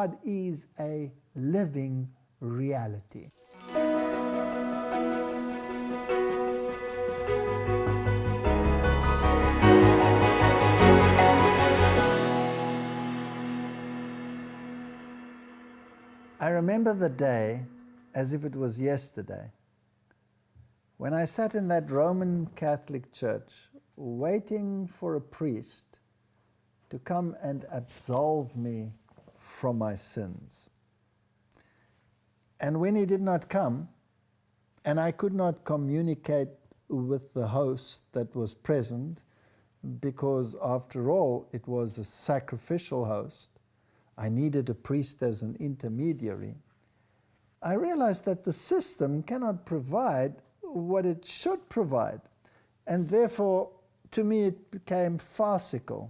God is a living reality. I remember the day as if it was yesterday, when I sat in that Roman Catholic church waiting for a priest to come and absolve me from my sins. And when he did not come, and I could not communicate with the host that was present, because after all it was a sacrificial host, I needed a priest as an intermediary, I realized that the system cannot provide what it should provide. And therefore, to me, it became farcical.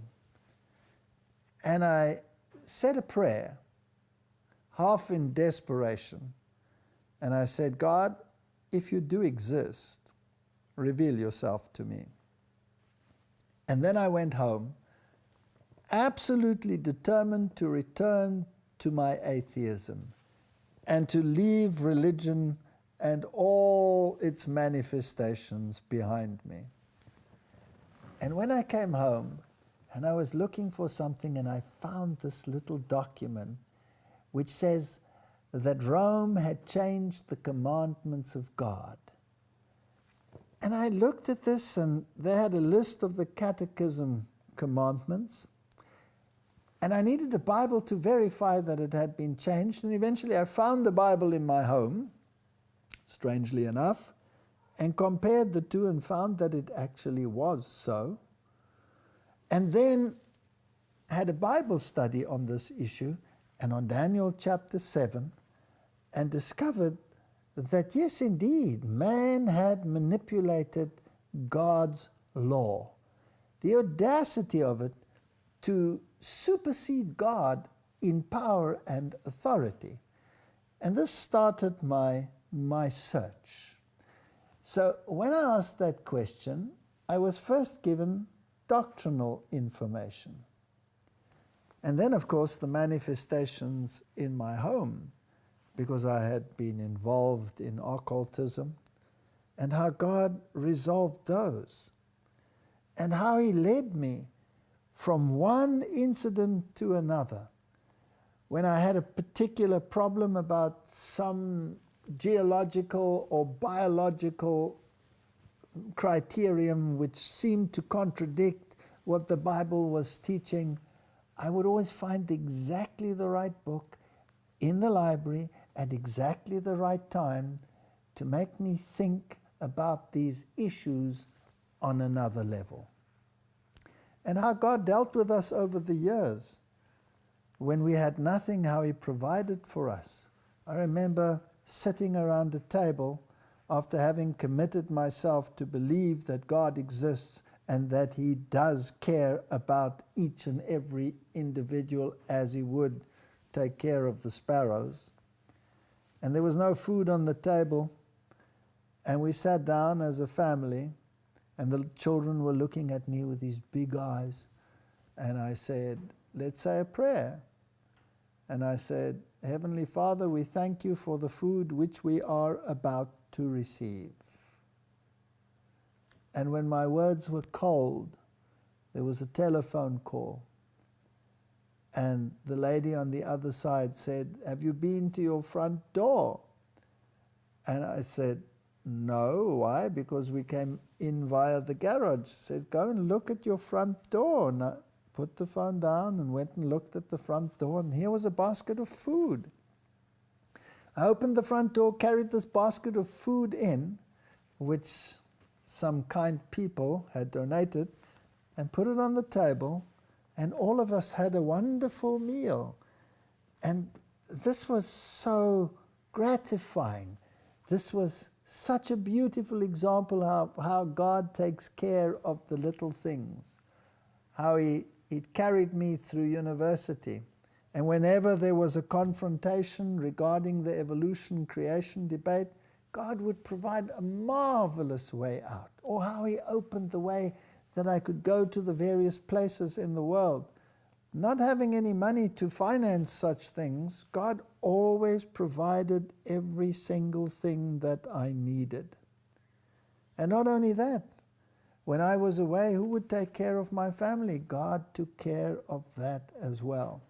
And I said a prayer, half in desperation. And I said, God, if you do exist, reveal yourself to me. And then I went home, absolutely determined to return to my atheism and to leave religion and all its manifestations behind me. And when I came home and I was looking for something, and I found this little document which says that Rome had changed the commandments of God. And I looked at this, and they had a list of the catechism commandments. And I needed a Bible to verify that it had been changed. And eventually I found the Bible in my home, strangely enough, and compared the two and found that it actually was so. And then had a Bible study on this issue and on Daniel chapter 7, and discovered that yes, indeed, man had manipulated God's law. The audacity of it to supersede God in power and authority. And this started my search. So when I asked that question, I was first given doctrinal information. And then, of course, the manifestations in my home, because I had been involved in occultism, and how God resolved those, and how He led me from one incident to another. When I had a particular problem about some geological or biological criterion which seemed to contradict what the Bible was teaching, I would always find exactly the right book in the library at exactly the right time to make me think about these issues on another level. And how God dealt with us over the years. When we had nothing, how He provided for us. I remember sitting around a table after having committed myself to believe that God exists and that He does care about each and every individual as He would take care of the sparrows. And there was no food on the table, and we sat down as a family, and the children were looking at me with these big eyes, and I said, let's say a prayer. And I said, Heavenly Father, we thank You for the food which we are about to receive. And when my words were cold, there was a telephone call. And the lady on the other side said, have you been to your front door? And I said, no. Why? Because we came in via the garage. She said, go and look at your front door. And I put the phone down and went and looked at the front door, and here was a basket of food. I opened the front door, carried this basket of food in, which some kind people had donated, and put it on the table, and all of us had a wonderful meal. And this was so gratifying. This was such a beautiful example of how God takes care of the little things, how He carried me through university. And whenever there was a confrontation regarding the evolution-creation debate, God would provide a marvelous way out. Or how He opened the way that I could go to the various places in the world. not having any money to finance such things, God always provided every single thing that I needed. And not only that, when I was away, who would take care of my family? God took care of that as well.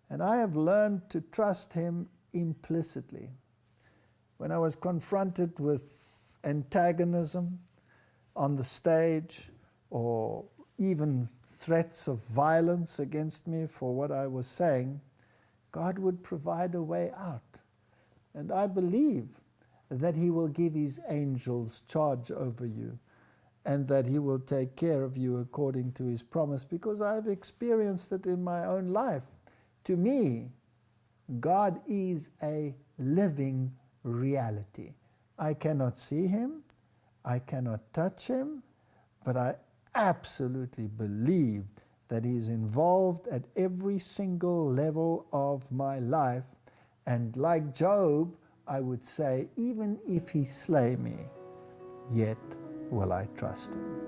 And I have learned to trust Him implicitly. When I was confronted with antagonism on the stage, or even threats of violence against me for what I was saying, God would provide a way out. And I believe that He will give His angels charge over you, and that He will take care of you according to His promise, because I've experienced it in my own life. To me, God is a living reality. I cannot see Him, I cannot touch Him, but I absolutely believe that He is involved at every single level of my life. And like Job, I would say, even if He slay me, yet will I trust Him.